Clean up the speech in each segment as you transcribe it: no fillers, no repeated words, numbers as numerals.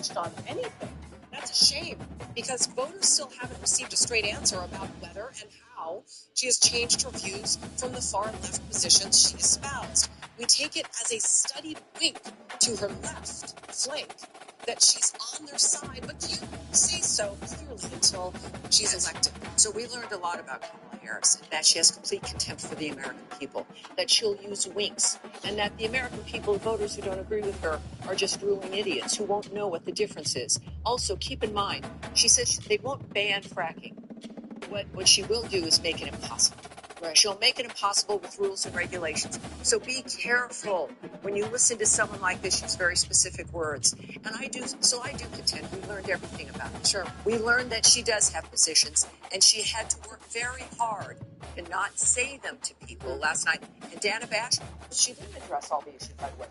touched on anything. That's a shame, because voters still haven't received a straight answer about whether and how she has changed her views from the far-left positions she espoused. We take it as a studied wink to her left flank that she's on their side, but can't say so clearly until she's elected. So we learned a lot about Kamala Harris, that she has complete contempt for the American people, that she'll use winks, and that the American people, voters who don't agree with her, are just ruling idiots who won't know what the difference is. Also, keep in mind, she says they won't ban fracking. What she will do is make it impossible. Right. She'll make it impossible with rules and regulations. So be careful when you listen to someone like this. Use very specific words. And I do contend we learned everything about it. Sure. We learned that she does have positions, and she had to work very hard to not say them to people last night. And Dana Bash, she didn't address all the issues, by the way.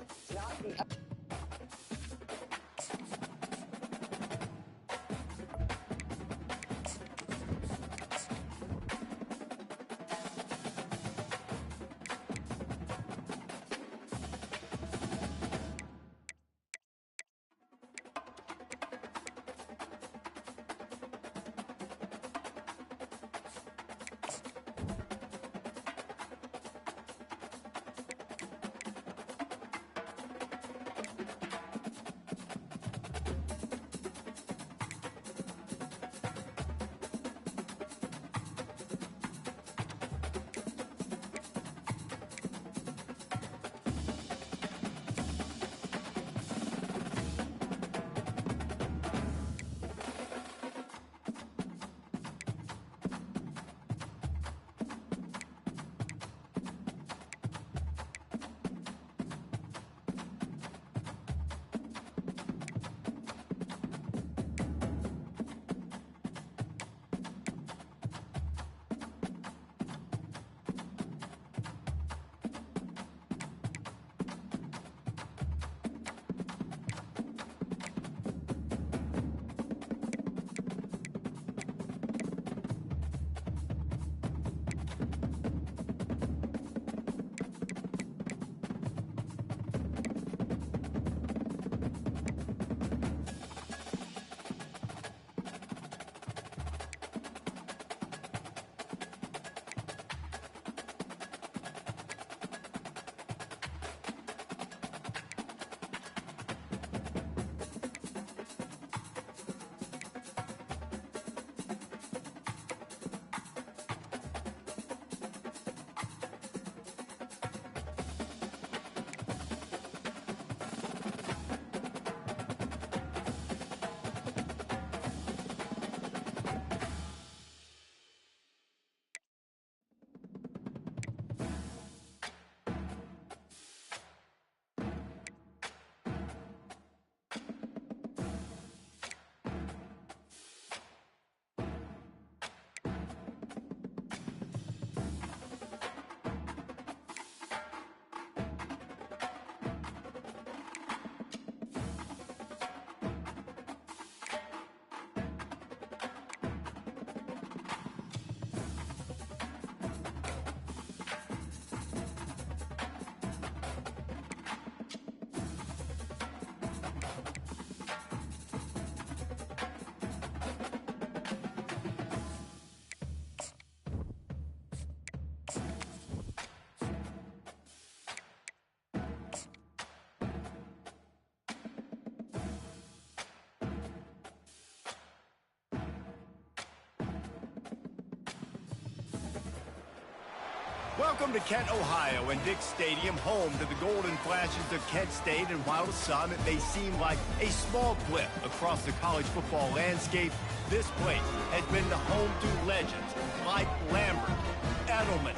Welcome to Kent, Ohio, and Dick's Stadium, home to the Golden Flashes of Kent State. And while to some it may seem like a small blip across the college football landscape, this place has been the home to legends like Lambert, Edelman,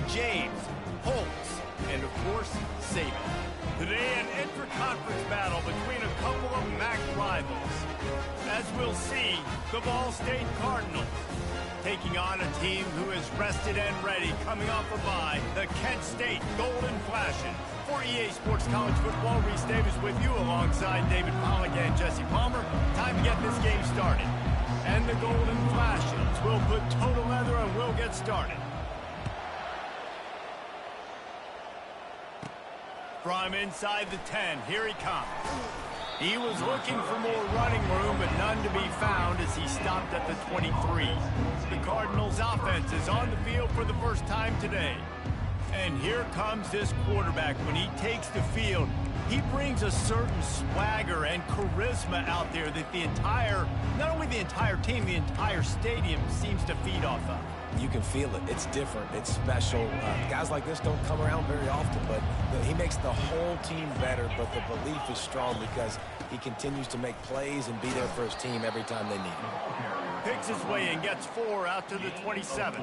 James, Holtz, and of course, Saban. Today, an intra-conference battle between a couple of MAC rivals. As we'll see, the Ball State Cardinals taking on a team who is rested and ready, coming off a bye, the Kent State Golden Flashes. For EA Sports College Football, Reese Davis with you alongside David Pollack and Jesse Palmer. Time to get this game started. And the Golden Flashes will put total leather and we'll get started. From inside the 10, here he comes. He was looking for more running room, but none to be found as he stopped at the 23. The Cardinals' offense is on the field for the first time today. And here comes this quarterback. When he takes the field, he brings a certain swagger and charisma out there that not only the entire team, the entire stadium seems to feed off of. You can feel it. It's different. It's special. Guys like this don't come around very often, but he makes the whole team better, but the belief is strong because he continues to make plays and be there for his team every time they need him. Picks his way and gets 4 out to the 27.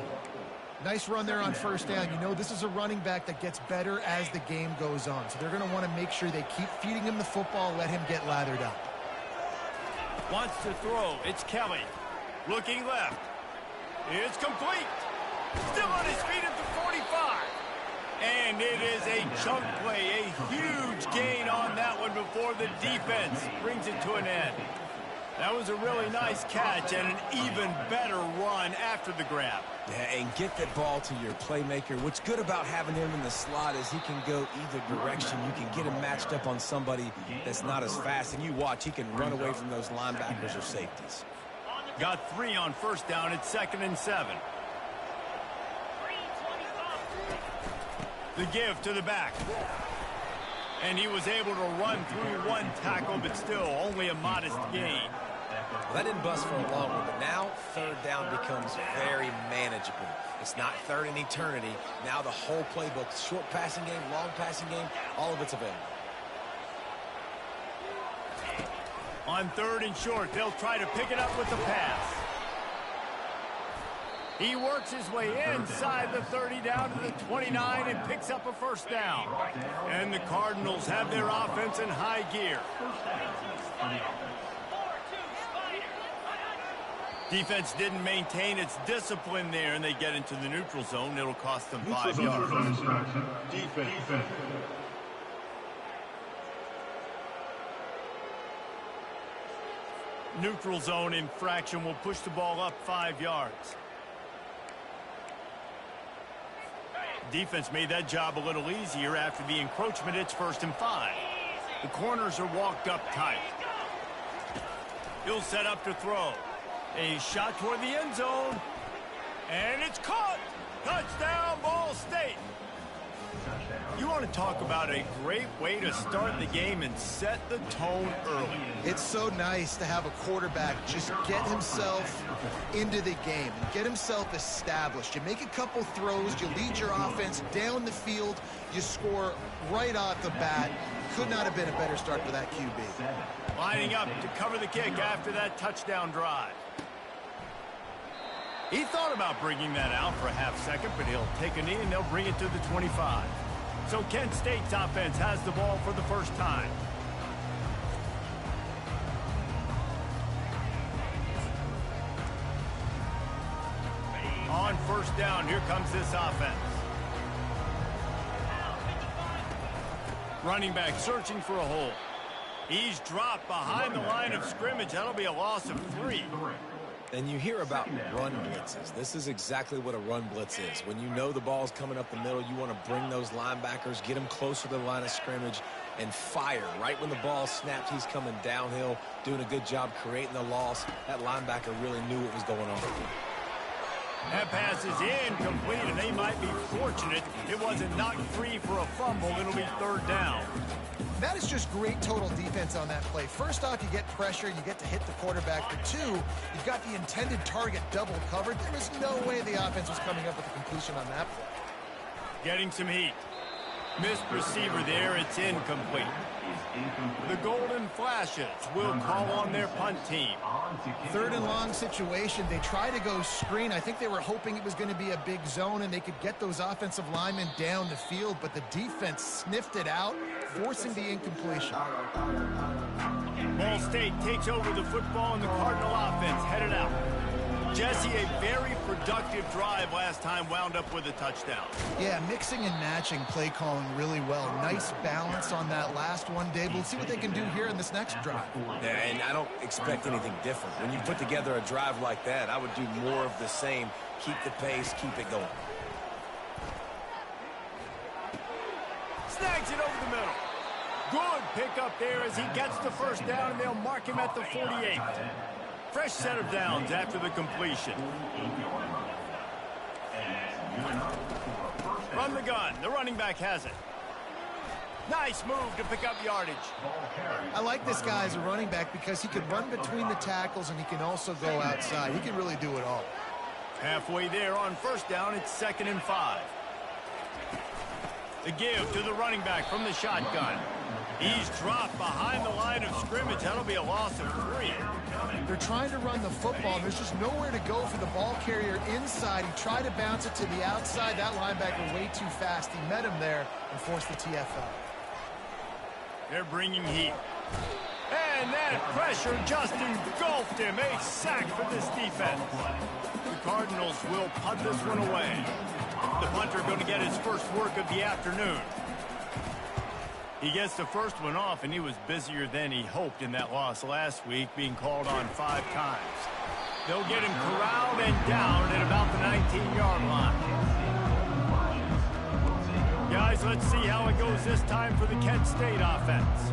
Nice run there on first down. You know, this is a running back that gets better as the game goes on. So they're going to want to make sure they keep feeding him the football, let him get lathered up. Wants to throw. It's Kelly. Looking left. It's complete. Still on his feet at the 45. And it is a chunk play, a huge gain on that one before the defense brings it to an end. That was a really nice catch and an even better run after the grab. Yeah, and get that ball to your playmaker. What's good about having him in the slot is he can go either direction. You can get him matched up on somebody that's not as fast, and you watch, he can run away from those linebackers or safeties. Got 3 on first down. It's 2nd and 7. The give to the back. And he was able to run through 1 tackle, but still only a modest gain. Well, that didn't bust for a long one, but now 3rd down becomes very manageable. It's not 3rd and eternity. Now the whole playbook, short passing game, long passing game, all of it's available. On 3rd and short, they'll try to pick it up with the pass. He works his way inside the 30 down to the 29 and picks up a first down. And the Cardinals have their offense in high gear. Defense didn't maintain its discipline there, and they get into the neutral zone. It'll cost them 5 yards. Defense. Neutral zone infraction will push the ball up 5 yards. Defense made that job a little easier after the encroachment. It's 1st and 5. The corners are walked up tight. He'll set up to throw. A shot toward the end zone. And it's caught. Touchdown, Ball State. You want to talk about a great way to start the game and set the tone early. It's so nice to have a quarterback just get himself into the game and get himself established. You make a couple throws, you lead your offense down the field, you score right off the bat. Could not have been a better start for that QB. Lining up to cover the kick after that touchdown drive. He thought about bringing that out for a half second, but he'll take a knee and they'll bring it to the 25. So Kent State's offense has the ball for the first time. On first down, here comes this offense. Running back searching for a hole. He's dropped behind the line of scrimmage. That'll be a loss of 3. And you hear about run blitzes. This is exactly what a run blitz is. When you know the ball's coming up the middle, you want to bring those linebackers, get them closer to the line of scrimmage, and fire. Right when the ball snaps, he's coming downhill, doing a good job creating the loss. That linebacker really knew what was going on. That pass is incomplete, and they might be fortunate it wasn't knocked free for a fumble. It'll be 3rd down. That is just great total defense on that play. First off, you get pressure, you get to hit the quarterback. But 2, you've got the intended target double covered. There was no way the offense was coming up with a completion on that play. Getting some heat. Missed receiver there. It's incomplete. The Golden Flashes will call on their punt team. 3rd and long situation. They try to go screen. I think they were hoping it was going to be a big zone and they could get those offensive linemen down the field, but the defense sniffed it out, forcing the incompletion. Ball State takes over the football and the Cardinal offense headed out. Jesse, a very productive drive last time, wound up with a touchdown. Yeah, mixing and matching play calling really well. Nice balance on that last one, Dave. We'll see what they can do here in this next drive. Yeah, and I don't expect anything different. When you put together a drive like that, I would do more of the same. Keep the pace, keep it going. Snags it over the middle. Good pickup there as he gets the first down, and they'll mark him at the 48. Fresh set of downs after the completion. From the gun, the running back has it. Nice move to pick up yardage. I like this guy as a running back because he can run between the tackles and he can also go outside. He can really do it all. Halfway there on first down, it's 2nd and 5. The give to the running back from the shotgun. He's dropped behind the line of scrimmage. That'll be a loss of 3. They're trying to run the football. There's just nowhere to go for the ball carrier inside. He tried to bounce it to the outside. That linebacker way too fast. He met him there and forced the TFL. They're bringing heat. And that pressure just engulfed him. A sack for this defense. The Cardinals will punt this one away. The punter going to get his first work of the afternoon. He gets the first one off, and he was busier than he hoped in that loss last week, being called on 5 times. They'll get him corralled and down at about the 19-yard line. Guys, let's see how it goes this time for the Kent State offense.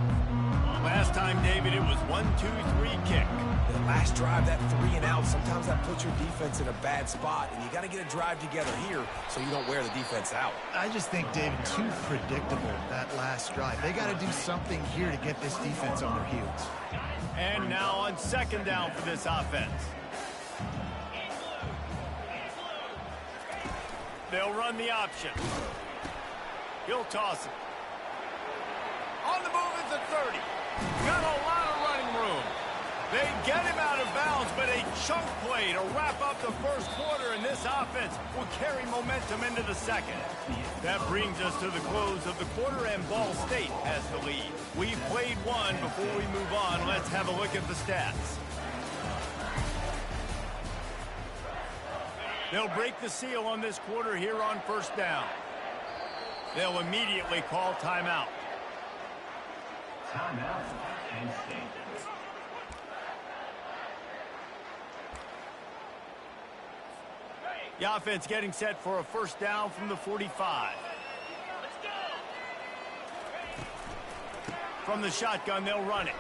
Last time, David, it was 1-2-3 kick. The last drive, that 3 and out, sometimes that puts your defense in a bad spot, and you got to get a drive together here so you don't wear the defense out. I just think, David, too predictable, that last drive. They got to do something here to get this defense on their heels. And now on 2nd down for this offense. They'll run the option. He'll toss it. On the move is the 30. Got a lot of running room. They get him out of bounds, but a chunk play to wrap up the first quarter, and this offense will carry momentum into the second. That brings us to the close of the quarter, and Ball State has the lead. We've played one. Before we move on, let's have a look at the stats. They'll break the seal on this quarter here on first down. They'll immediately call timeout. Timeout, Penn State. The offense getting set for a first down from the 45. From the shotgun, they'll run it.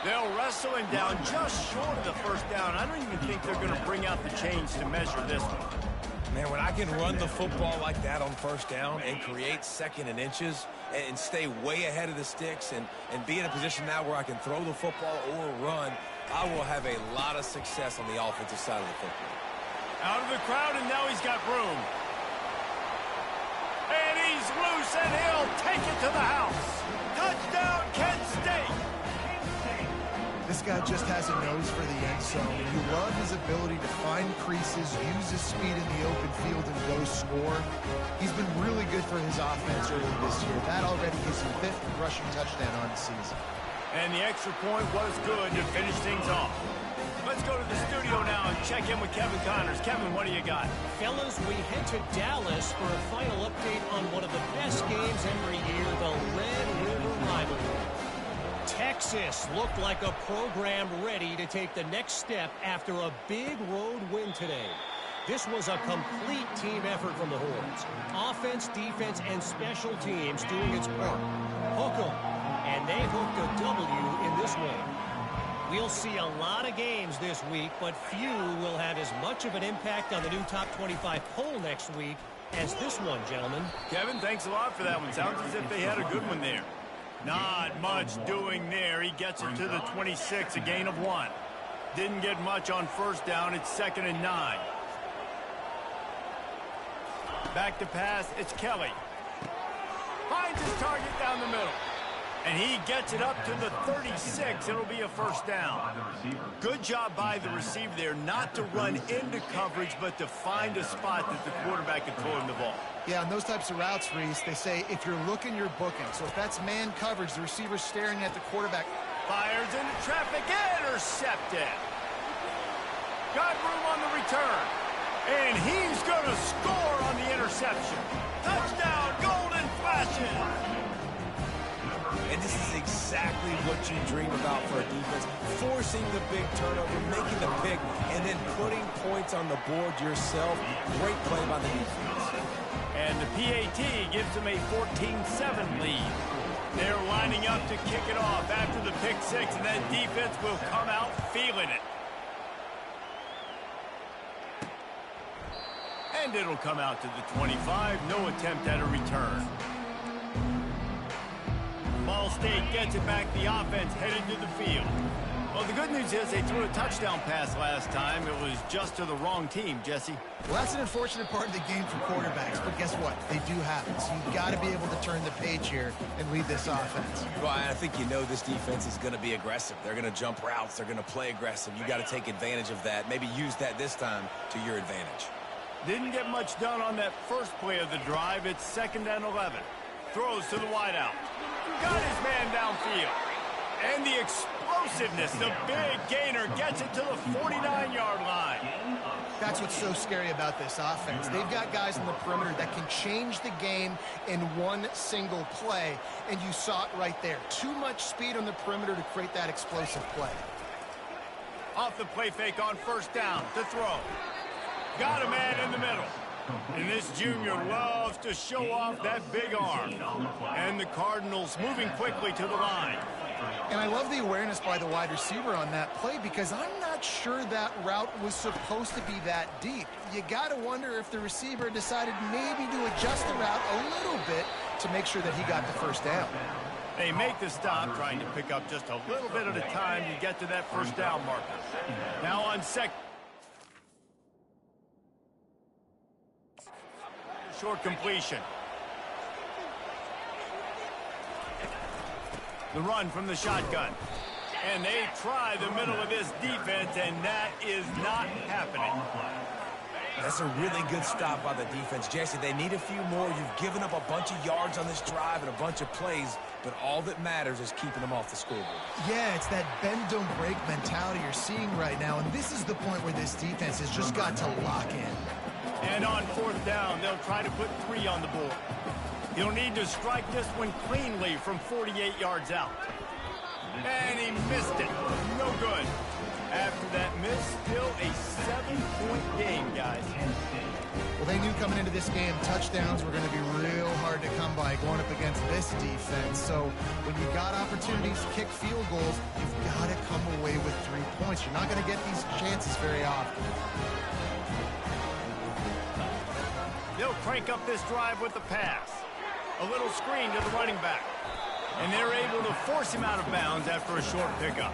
They'll wrestle him down just short of the first down. I don't even think they're going to bring out the chains to measure this one. Man, when I can run the football like that on first down and create 2nd and inches and stay way ahead of the sticks and be in a position now where I can throw the football or run, I will have a lot of success on the offensive side of the football. Out of the crowd, and now he's got room. And he's loose, and he'll take it to the house. Touchdown, Kent State. This guy just has a nose for the end zone. You love his ability to find creases, use his speed in the open field, and go score. He's been really good for his offense early this year. That already is his 5th rushing touchdown on the season. And the extra point was good to finish things off. Let's go to the studio now and check in with Kevin Connors. Kevin, what do you got? Fellas, we head to Dallas for a final update on one of the best games every year, the Red River Rivalry. Texas looked like a program ready to take the next step after a big road win today. This was a complete team effort from the Horns. Offense, defense, and special teams doing its part. Hook 'em, and they hooked a W in this one. We'll see a lot of games this week, but few will have as much of an impact on the new top 25 poll next week as this one, gentlemen. Kevin, thanks a lot for that one. Sounds as if they had a good one there. Not much doing there. He gets it to the 26, a gain of 1. Didn't get much on first down. It's 2nd and 9. Back to pass. It's Kelly. Finds his target down the middle. And he gets it up to the 36. It'll be a first down. Good job by the receiver there not to run into coverage, but to find a spot that the quarterback can throw him the ball. Yeah, on those types of routes, Reese, they say if you're looking, you're booking. So if that's man coverage, the receiver's staring at the quarterback. Fires into traffic, intercepted. Got room on the return. And he's going to score on the interception. Touchdown, Golden Flashes. And this is exactly what you dream about for a defense. Forcing the big turnover, making the pick, and then putting points on the board yourself. Great play by the defense. And the PAT gives them a 14-7 lead. They're lining up to kick it off after the pick six, and that defense will come out feeling it. And it'll come out to the 25. No attempt at a return. Ball State gets it back. The offense headed to the field. Well, the good news is they threw a touchdown pass last time. It was just to the wrong team, Jesse. Well, that's an unfortunate part of the game for quarterbacks, but guess what? They do happen. So you've got to be able to turn the page here and lead this offense. Well, I think you know this defense is going to be aggressive. They're going to jump routes. They're going to play aggressive. You got to take advantage of that. Maybe use that this time to your advantage. Didn't get much done on that first play of the drive. It's 2nd and 11. Throws to the wideout. Got his man downfield. And the explosiveness, the big gainer, gets it to the 49-yard line. That's what's so scary about this offense. They've got guys on the perimeter that can change the game in one single play, and you saw it right there. Too much speed on the perimeter to create that explosive play. Off the play fake on 1st down to throw. Got a man in the middle. And this junior loves to show off that big arm. And the Cardinals moving quickly to the line. And I love the awareness by the wide receiver on that play because I'm not sure that route was supposed to be that deep. You got to wonder if the receiver decided maybe to adjust the route a little bit to make sure that he got the 1st down. They make the stop, trying to pick up just a little bit at a time to get to that 1st down marker. Now on second. Short completion. The run from the shotgun. And they try the middle of this defense, and that is not happening. That's a really good stop by the defense. Jesse, they need a few more. You've given up a bunch of yards on this drive and a bunch of plays, but all that matters is keeping them off the scoreboard. Yeah, it's that bend, don't break mentality you're seeing right now, and this is the point where this defense has just got to lock in. And on 4th down, they'll try to put 3 on the board. He'll need to strike this one cleanly from 48 yards out. And he missed it. No good. After that miss, still a 7-point game, guys. Well, they knew coming into this game touchdowns were going to be real hard to come by going up against this defense. So when you got opportunities to kick field goals, you've got to come away with 3 points. You're not going to get these chances very often. They'll crank up this drive with the pass. A little screen to the running back. And they're able to force him out of bounds after a short pickup.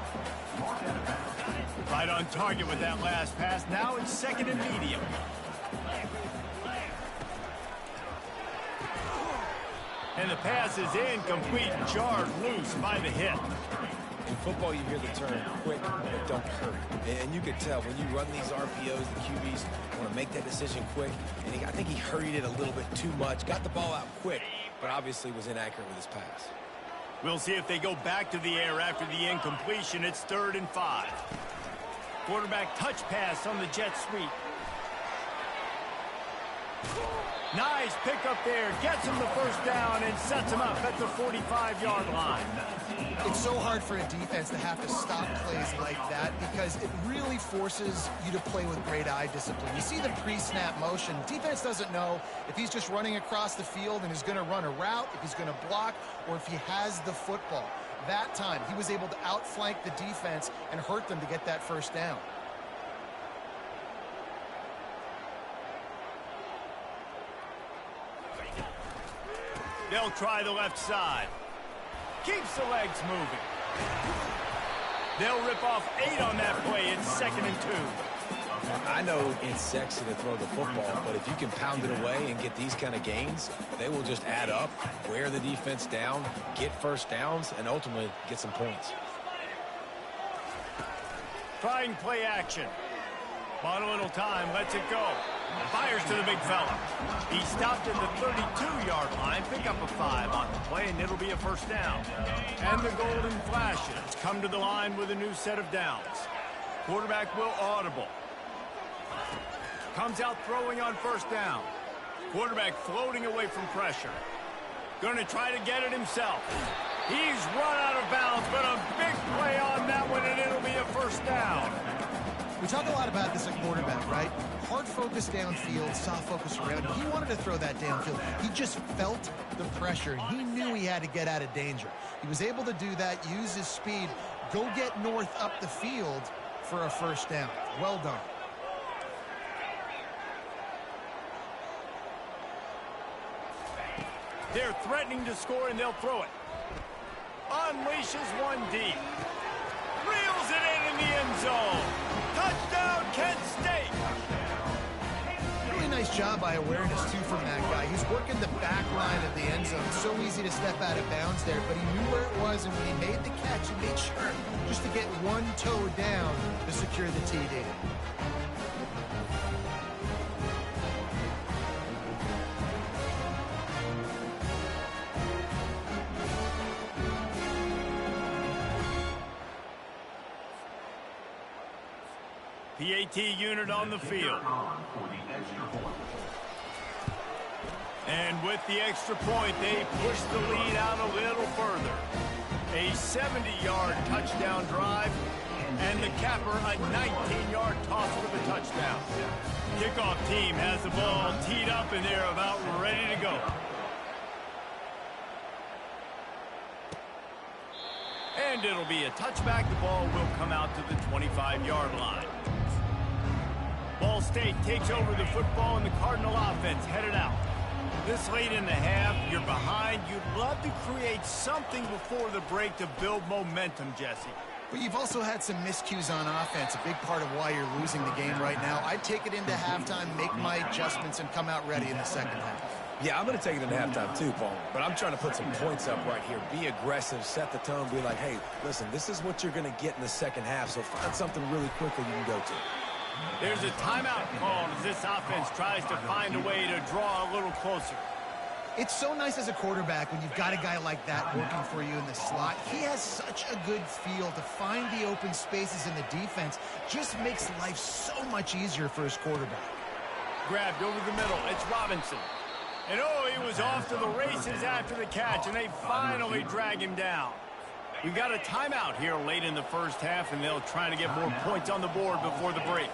Right on target with that last pass. Now it's 2nd and medium. And the pass is incomplete, jarred loose by the hit. In football, you hear the term quick, but don't hurry. And you could tell when you run these RPOs, the QBs want to make that decision quick. And I think he hurried it a little bit too much. Got the ball out quick, but obviously was inaccurate with his pass. We'll see if they go back to the air after the incompletion. It's 3rd and 5. Quarterback touch pass on the jet sweep. Nice pickup there. Gets him the 1st down and sets him up at the 45-yard line. It's so hard for a defense to have to stop plays like that because it really forces you to play with great eye discipline. You see the pre-snap motion. Defense doesn't know if he's just running across the field and is going to run a route, if he's going to block, or if he has the football. That time, he was able to outflank the defense and hurt them to get that 1st down. They'll try the left side. Keeps the legs moving. They'll rip off 8 on that play. It's 2nd and 2. I know it's sexy to throw the football, but if you can pound it away and get these kind of gains, they will just add up, wear the defense down, get 1st downs, and ultimately get some points. Trying play action. Bought a little time, lets it go. Fires to the big fella. He stopped at the 32-yard line. Pick up a 5 on the play, and it'll be a 1st down. And the Golden Flashes come to the line with a new set of downs. Quarterback will audible. Comes out throwing on 1st down. Quarterback floating away from pressure. Going to try to get it himself. He's run out of bounds, but a big play on that one, and it'll be a 1st down. We talk a lot about this at quarterback, right? Hard focus downfield, soft focus around. He wanted to throw that downfield. He just felt the pressure. He knew he had to get out of danger. He was able to do that, use his speed, go get north up the field for a first down. Well done. They're threatening to score, and they'll throw it. Unleashes one deep. Reels it in the end zone. Touchdown, Kent State. Really nice job by awareness, too, from that guy. He's working the back line of the end zone. So easy to step out of bounds there, but he knew where it was, and when he made the catch, he made sure just to get one toe down to secure the TD. PAT unit on the field. And with the extra point, they push the lead out a little further. A 70-yard touchdown drive, and the capper a 19-yard toss for the touchdown. Kickoff team has the ball teed up, and they're about ready to go. And it'll be a touchback. The ball will come out to the 25-yard line. Ball State takes over the football, and the Cardinal offense headed out. This late in the half, you're behind. You'd love to create something before the break to build momentum, Jesse. But you've also had some miscues on offense, a big part of why you're losing the game right now. I'd take it into halftime, make my adjustments, and come out ready in the second half. Yeah, I'm going to take it into halftime too, Paul. But I'm trying to put some points up right here. Be aggressive, set the tone, be like, hey, listen, this is what you're going to get in the second half, so find something really quickly you can go to. There's a timeout called as this offense tries to find a way to draw a little closer. It's so nice as a quarterback when you've got a guy like that working for you in the slot. He has such a good feel to find the open spaces in the defense. Just makes life so much easier for his quarterback. Grabbed over the middle. It's Robinson. And oh, he was off to the races after the catch, and they finally drag him down. We've got a timeout here late in the first half, and they'll try to get more points on the board before the break.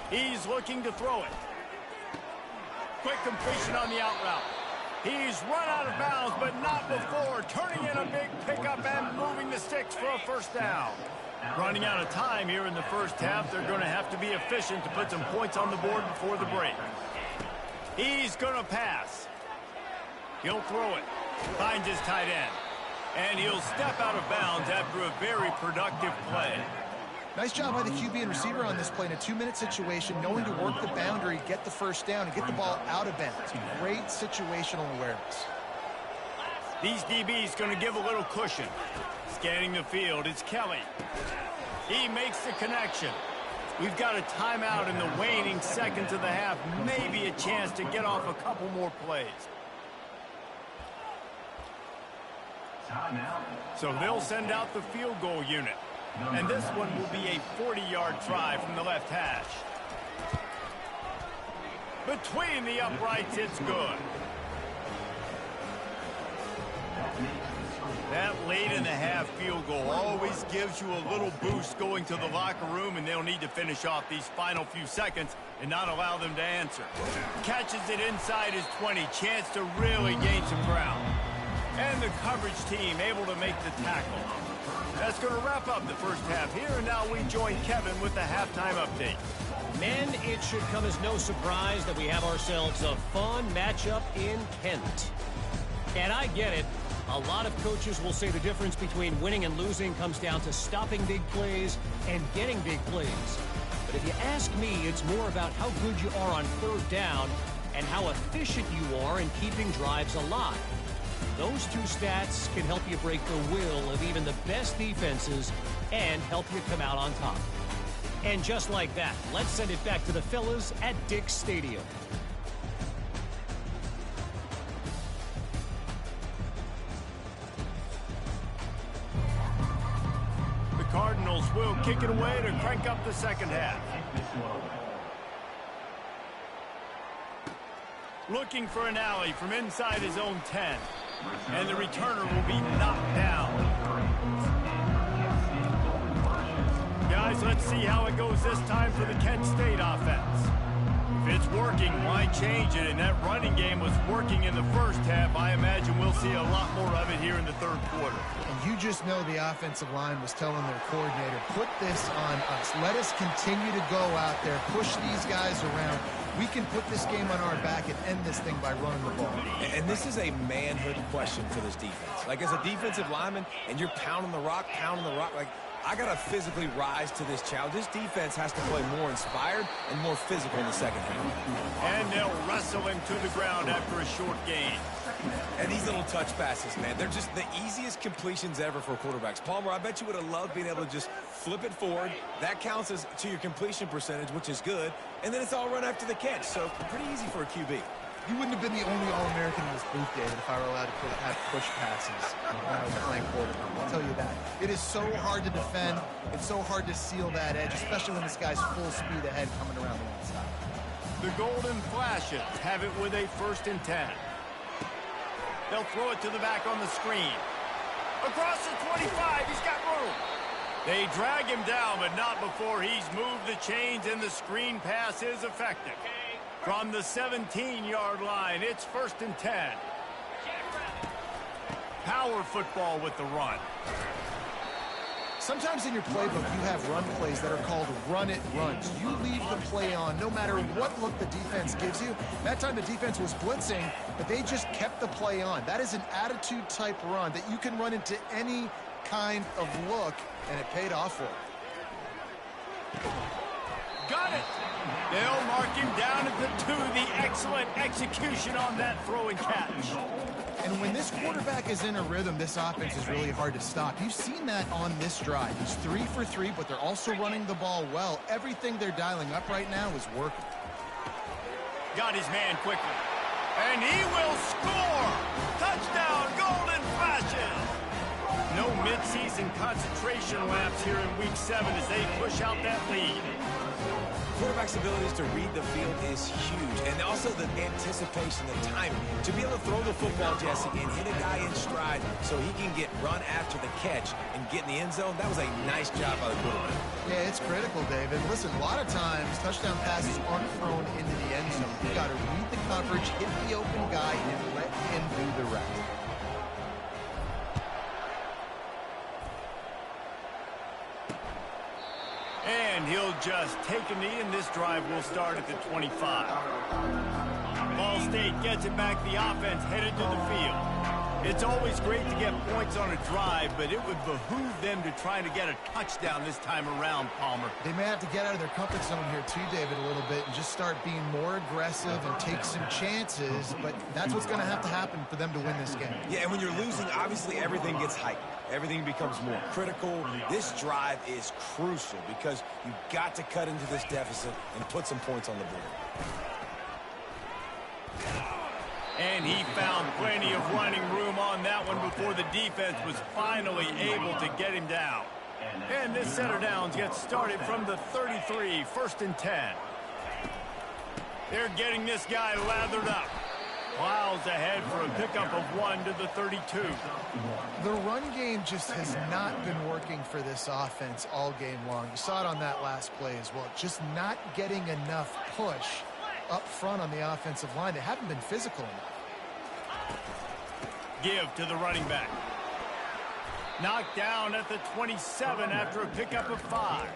He's looking to throw it. Quick completion on the out route. He's run out of bounds, but not before turning in a big pickup and moving the sticks for a first down. Running out of time here in the first half. They're going to have to be efficient to put some points on the board before the break. He's going to pass. He'll throw it. Finds his tight end. And he'll step out of bounds after a very productive play. Nice job by the QB and receiver on this play in a 2-minute situation, knowing to work the boundary, get the first down, and get the ball out of bounds. Great situational awareness. These DBs going to give a little cushion. Scanning the field, it's Kelly. He makes the connection. We've got a timeout in the waning seconds of the half. Maybe a chance to get off a couple more plays. So they'll send out the field goal unit. And this one will be a 40-yard try from the left hash. Between the uprights, it's good. That late in the half field goal always gives you a little boost going to the locker room, and they'll need to finish off these final few seconds and not allow them to answer. Catches it inside his 20, chance to really gain some ground. And the coverage team able to make the tackle. That's going to wrap up the first half here, and now we join Kevin with the halftime update. Men, it should come as no surprise that we have ourselves a fun matchup in Kent. And I get it. A lot of coaches will say the difference between winning and losing comes down to stopping big plays and getting big plays. But if you ask me, it's more about how good you are on third down and how efficient you are in keeping drives alive. Those two stats can help you break the will of even the best defenses and help you come out on top. And just like that, let's send it back to the fellas at Dick's Stadium. The Cardinals will kick it away to crank up the second half. Looking for an alley from inside his own 10. And the returner will be knocked down. Let's see how it goes this time for the Kent State offense. If it's working, why change it? And that running game was working in the first half. I imagine we'll see a lot more of it here in the third quarter. And you just know the offensive line was telling their coordinator, put this on us. Let us continue to go out there, push these guys around. We can put this game on our back and end this thing by running the ball. And this is a manhood question for this defense. Like, as a defensive lineman, and you're pounding the rock, like, I got to physically rise to this challenge. This defense has to play more inspired and more physical in the second half. And they'll wrestle him to the ground after a short gain. And these little touch passes, man, they're just the easiest completions ever for quarterbacks. Palmer, I bet you would have loved being able to just flip it forward. That counts as to your completion percentage, which is good. And then it's all run after the catch, so pretty easy for a QB. You wouldn't have been the only All-American in this booth, David, if I were allowed to have push passes when I was playing quarterback. I'll tell you that. It is so hard to defend. It's so hard to seal that edge, especially when this guy's full speed ahead coming around the outside. The Golden Flashes have it with a 1st and 10. They'll throw it to the back on the screen. Across the 25, he's got room. They drag him down, but not before he's moved the chains, and the screen pass is effective. From the 17-yard line, it's 1st and 10. Power football with the run. Sometimes in your playbook, you have run plays that are called run-it runs. You leave the play on no matter what look the defense gives you. That time the defense was blitzing, but they just kept the play on. That is an attitude-type run that you can run into any kind of look, and it paid off for it. Got it. They'll mark him down at the 2. The excellent execution on that throw and catch. And when this quarterback is in a rhythm, this offense is really hard to stop. You've seen that on this drive. He's 3 for 3, but they're also running the ball well. Everything they're dialing up right now is working. Got his man quickly. And he will score. Touchdown, Golden Flashes. No midseason concentration laps here in Week 7 as they push out that lead. Quarterback's abilities to read the field is huge, and also the anticipation, the timing. To be able to throw the football, Jesse, and hit a guy in stride so he can get run after the catch and get in the end zone, that was a nice job by the quarterback. Yeah, it's critical, David. Listen, a lot of times touchdown passes aren't thrown into the end zone. You've got to read the coverage, hit the open guy, and let him do the rest. And he'll just take a knee, and this drive will start at the 25. Ball State gets it back. The offense headed to the field. It's always great to get points on a drive, but it would behoove them to try to get a touchdown this time around, Palmer. They may have to get out of their comfort zone here too, David, a little bit and just start being more aggressive and take some chances, but that's what's going to have to happen for them to win this game. Yeah, and when you're losing, obviously everything gets heightened. Everything becomes more critical. This drive is crucial because you've got to cut into this deficit and put some points on the board. And he found plenty of running room on that one before the defense was finally able to get him down. And this set of downs gets started from the 33, 1st and 10. They're getting this guy lathered up. Plows ahead for a pickup of 1 to the 32. The run game just has not been working for this offense all game long. You saw it on that last play as well. Just not getting enough push up front on the offensive line. They haven't been physical enough. Give to the running back. Knocked down at the 27 after a pickup of 5.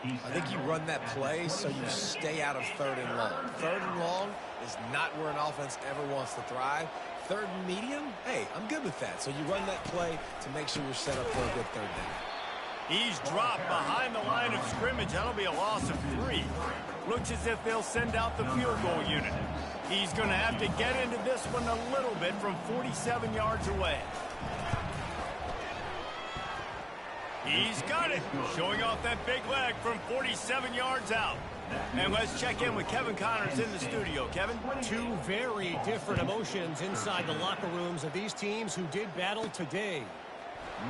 I think you run that play so you stay out of 3rd and long. 3rd and long is not where an offense ever wants to thrive. 3rd and medium, hey, I'm good with that. So you run that play to make sure you're set up for a good 3rd down. He's dropped behind the line of scrimmage. That'll be a loss of 3. Looks as if they'll send out the field goal unit. He's going to have to get into this one a little bit from 47 yards away. He's got it, showing off that big leg from 47 yards out. And let's check in with Kevin Connors in the studio. Kevin? 2 very different emotions inside the locker rooms of these teams who did battle today.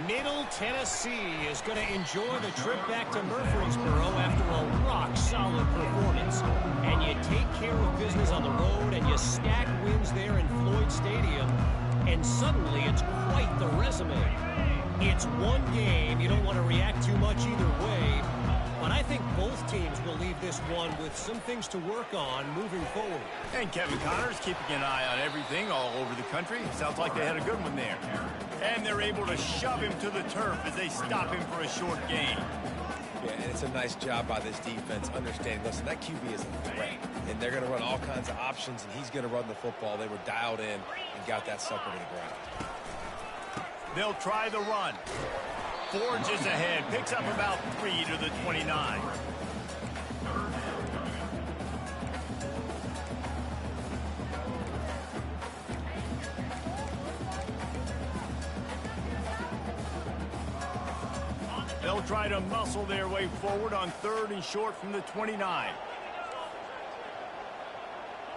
Middle Tennessee is going to enjoy the trip back to Murfreesboro after a rock-solid performance. And you take care of business on the road, and you stack wins there in Floyd Stadium, and suddenly it's quite the resume. It's one game. You don't want to react too much either way. But I think both teams will leave this one with some things to work on moving forward. And Kevin Connor's keeping an eye on everything all over the country. Sounds like they had a good one there. And they're able to shove him to the turf as they stop him for a short gain. Yeah, and it's a nice job by this defense understanding, listen, that QB is a threat, and they're going to run all kinds of options, and he's going to run the football. They were dialed in and got that sucker to the ground. They'll try the run. Forges ahead, picks up about 3 to the 29. They'll try to muscle their way forward on 3rd and short from the 29.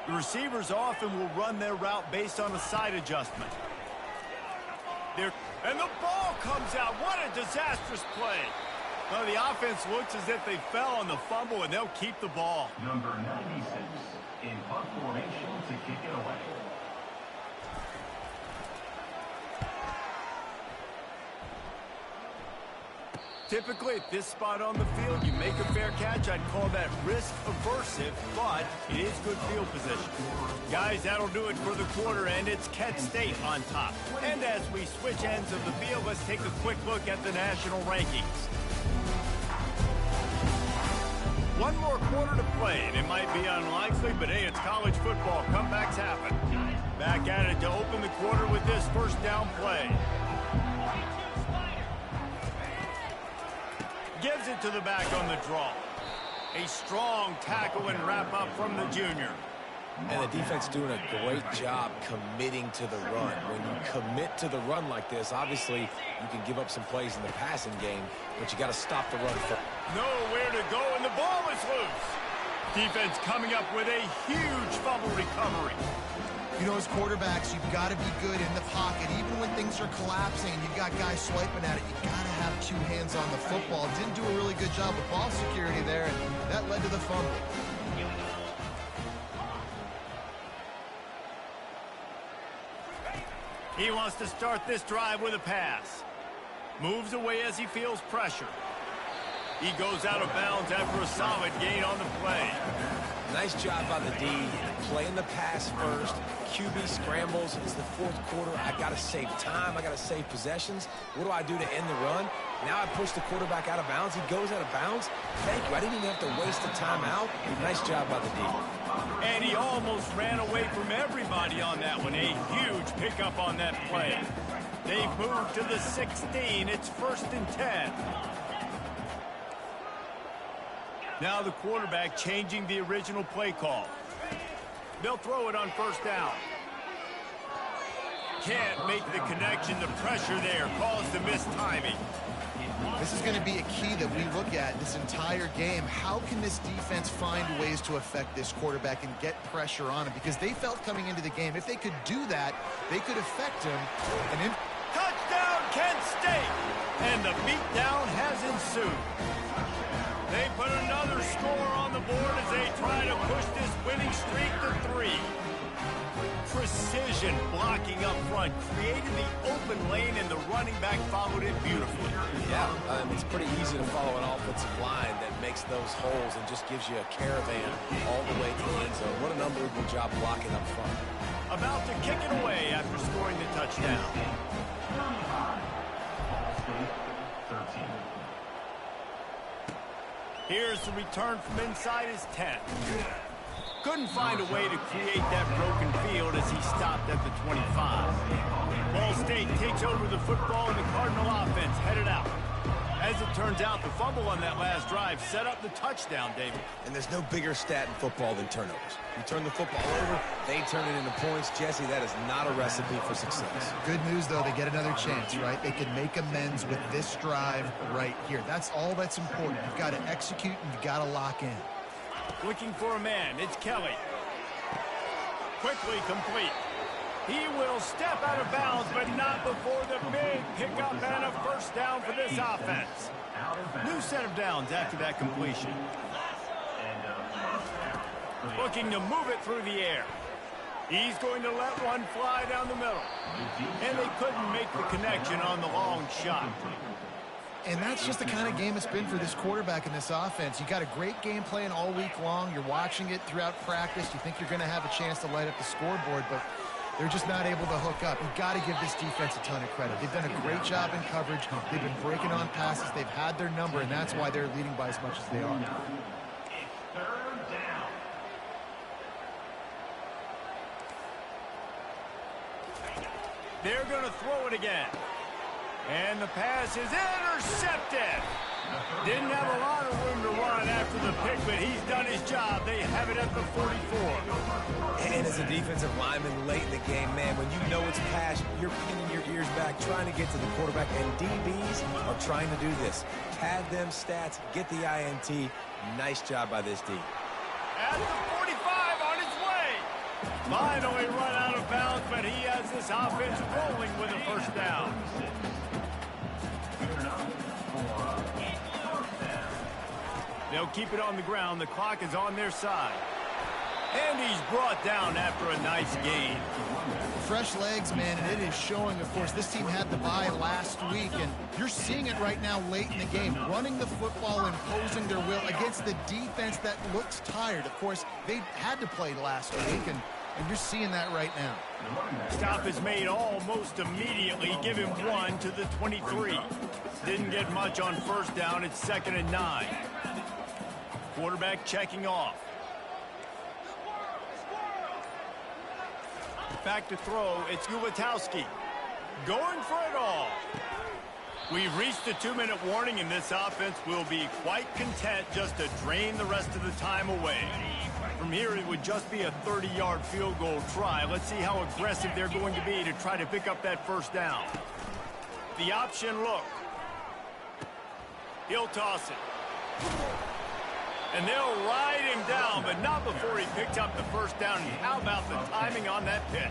The receivers often will run their route based on a side adjustment. And the ball comes out. What a disastrous play. Well, the offense looks as if they fell on the fumble, and they'll keep the ball. Number 96 in punt formation to kick it away. Typically, at this spot on the field, you make a fair catch. I'd call that risk-aversive, but it is good field position. Guys, that'll do it for the quarter, and it's Kent State on top. And as we switch ends of the field, let's take a quick look at the national rankings. One more quarter to play, and it might be unlikely, but hey, it's college football. Comebacks happen. Back at it to open the quarter with this first down play. Gives it to the back on the draw. A strong tackle and wrap up from the junior. And the defense doing a great job committing to the run. When you commit to the run like this, obviously you can give up some plays in the passing game, but you got to stop the run first. Nowhere to go, and the ball is loose. Defense coming up with a huge fumble recovery. You know, as quarterbacks, you've got to be good in the pocket. Even when things are collapsing and you've got guys swiping at it, you've got to have 2 hands on the football. Didn't do a really good job with ball security there, and that led to the fumble. He wants to start this drive with a pass. Moves away as he feels pressure. He goes out of bounds after a solid gain on the play. Nice job by the D, playing the pass first. QB scrambles. It's the 4th quarter. I got to save time. I got to save possessions. What do I do to end the run? Now I push the quarterback out of bounds. He goes out of bounds. Thank you. I didn't even have to waste the timeout. Nice job by the D. And he almost ran away from everybody on that one. A huge pickup on that play. They've moved to the 16. It's 1st and 10. Now the quarterback changing the original play call. They'll throw it on 1st down. Can't make the connection. The pressure there caused the missed timing. This is going to be a key that we look at this entire game. How can this defense find ways to affect this quarterback and get pressure on him? Because they felt coming into the game, if they could do that, they could affect him. Touchdown, Kent State! And the beatdown has ensued. They put another score on the board as they try to push this winning streak to 3. Precision blocking up front, created the open lane, and the running back followed it beautifully. Yeah, it's pretty easy to follow an offensive line that makes those holes and just gives you a caravan all the way to the end zone. What an unbelievable job blocking up front. About to kick it away after scoring the touchdown. Here's the return from inside his 10. Couldn't find a way to create that broken field as he stopped at the 25. Ball State takes over the football and the Cardinal offense headed out. As it turns out, the fumble on that last drive set up the touchdown, David. And there's no bigger stat in football than turnovers. You turn the football over, they turn it into points. Jesse, that is not a recipe for success. Good news, though, they get another chance, right? They can make amends with this drive right here. That's all that's important. You've got to execute and you've got to lock in. Looking for a man. It's Kelly. Quickly complete. He will step out of bounds, but not before the big pickup and a 1st down for this offense. New set of downs after that completion. Looking to move it through the air. He's going to let one fly down the middle. And they couldn't make the connection on the long shot. And that's just the kind of game it's been for this quarterback in this offense. You got a great game plan all week long. You're watching it throughout practice. You think you're going to have a chance to light up the scoreboard, but they're just not able to hook up. You've got to give this defense a ton of credit. They've done a great job in coverage. They've been breaking on passes. They've had their number, and that's why they're leading by as much as they are. They're going to throw it again. And the pass is intercepted. Didn't have a lot of room to run after the pick, but he's done his job. They have it at the 44. And as a defensive lineman late in the game, man, when you know it's pass, you're pinning your ears back, trying to get to the quarterback, and DBs are trying to do this. Pad them stats, get the INT. Nice job by this D. At the 45 on his way. Finally run out of bounds, but he has this offense rolling with a first down. They'll keep it on the ground. The clock is on their side. And he's brought down after a nice gain. Fresh legs, man, and it is showing, of course. This team had the bye last week, and you're seeing it right now late in the game. Running the football, imposing their will against the defense that looks tired. Of course, they had to play last week, and you're seeing that right now. Stop is made almost immediately. Give him one to the 23. Didn't get much on first down. It's 2nd and 9. Quarterback checking off. Back to throw. It's Ulatowski. Going for it all. We've reached the 2-minute warning, and this offense will be quite content just to drain the rest of the time away. From here, it would just be a 30-yard field goal try. Let's see how aggressive they're going to be to try to pick up that first down. The option look. He'll toss it. And they'll ride him down, but not before he picked up the first down. And how about the timing on that pitch?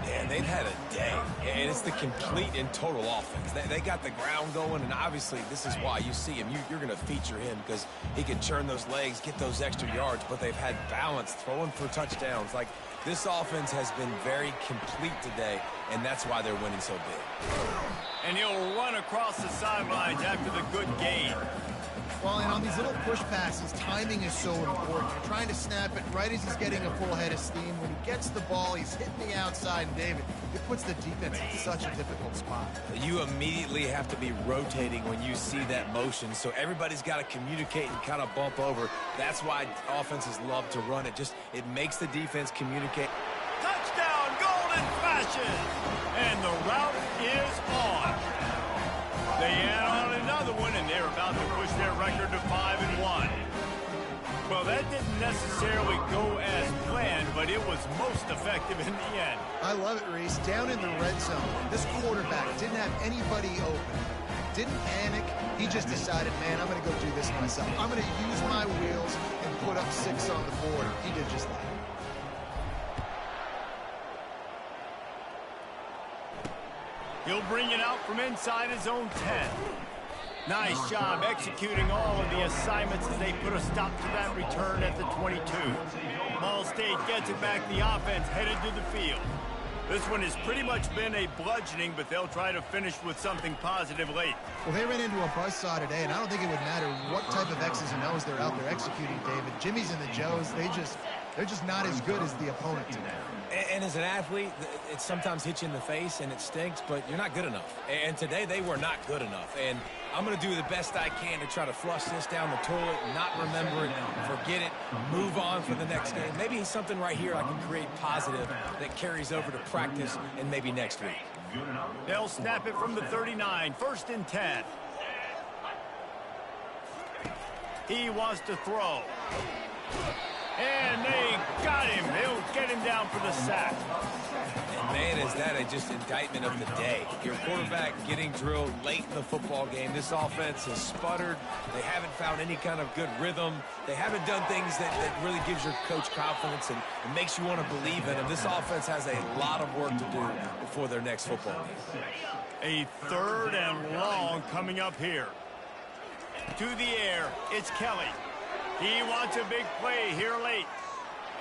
Yeah, they've had a day, and it's the complete and total offense. They got the ground going, and obviously this is why you see him. You're going to feature him because he can churn those legs, get those extra yards, but they've had balance, throwing for touchdowns. Like, this offense has been very complete today, and that's why they're winning so big. And he'll run across the sidelines after the good gain. Well, and on these little push passes, timing is so important. You're trying to snap it right as he's getting a full head of steam. When he gets the ball, he's hitting the outside, and David, it puts the defense in such a difficult spot. You immediately have to be rotating when you see that motion, so everybody's got to communicate and kind of bump over. That's why offenses love to run it. It makes the defense communicate. Touchdown, Golden Flashes! And the route is on. They add on another one, and they're about to push their record to 5-1. Well, that didn't necessarily go as planned, but it was most effective in the end. I love it, Reese. Down in the red zone, this quarterback didn't have anybody open. Didn't panic. He just decided, man, I'm going to go do this myself. I'm going to use my wheels and put up 6 on the board. He did just that. He'll bring it out from inside his own 10. Nice job executing all of the assignments as they put a stop to that return at the 22. Ball State gets it back. The offense headed to the field. This one has pretty much been a bludgeoning, but they'll try to finish with something positive late. Well, they ran into a buzzsaw today, and I don't think it would matter what type of X's and O's they're out there executing, David. Jimmy's and the Joes, they're just not as good as the opponent today. And as an athlete, it sometimes hits you in the face and it stinks, but you're not good enough. And today they were not good enough. And I'm going to do the best I can to try to flush this down the toilet, not remember it, forget it, move on for the next game. Maybe something right here I can create positive that carries over to practice and maybe next week. They'll snap it from the 39, 1st and 10. He wants to throw. And they got him. They'll get him down for the sack. And man, is that just indictment of the day. Your quarterback getting drilled late in the football game. This offense has sputtered. They haven't found any kind of good rhythm. They haven't done things that really gives your coach confidence and makes you want to believe in him. This offense has a lot of work to do before their next football game. A 3rd and long coming up here. To the air, it's Kelly. He wants a big play here late.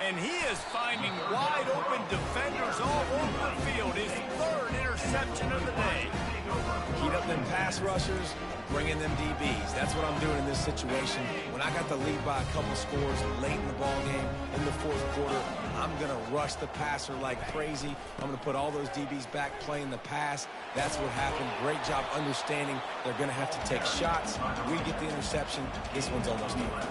And he is finding wide open defenders all over the field. His 3rd interception of the day. Heat up them pass rushers, bring in them DBs. That's what I'm doing in this situation. When I got the lead by a couple scores late in the ball game, in the fourth quarter, I'm going to rush the passer like crazy. I'm going to put all those DBs back playing the pass. That's what happened. Great job understanding they're going to have to take shots. We get the interception. This one's almost over.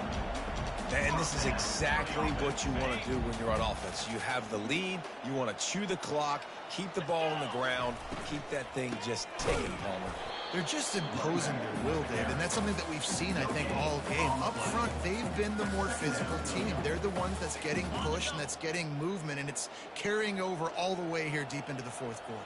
And this is exactly what you want to do when you're on offense. You have the lead. You want to chew the clock, keep the ball on the ground, keep that thing just ticking, Palmer. They're just imposing their will, Dave, and that's something that we've seen, I think, all game. Up front, they've been the more physical team. They're the ones that's getting pushed and that's getting movement, and it's carrying over all the way here deep into the fourth quarter.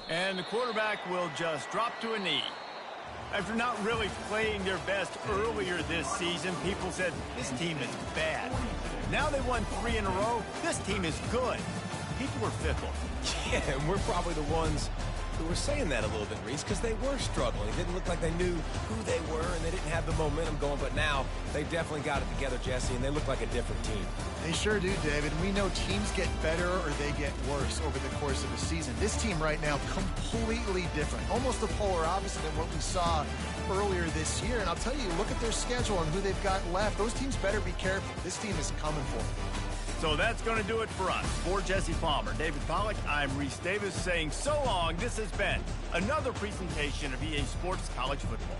And the quarterback will just drop to a knee. After not really playing their best earlier this season, people said this team is bad. Now they won 3 in a row. This team is good. People are fickle. Yeah, and we're probably the ones who were saying that a little bit, Reese, because they were struggling. It didn't look like they knew who they were, and they didn't have the momentum going. But now they definitely got it together, Jesse, and they look like a different team. They sure do, David. We know teams get better or they get worse over the course of a season. This team right now, completely different. Almost the polar opposite of what we saw earlier this year. And I'll tell you, look at their schedule and who they've got left. Those teams better be careful. This team is coming for them. So that's going to do it for us. For Jesse Palmer, David Pollack, I'm Reese Davis saying so long. This has been another presentation of EA Sports College Football.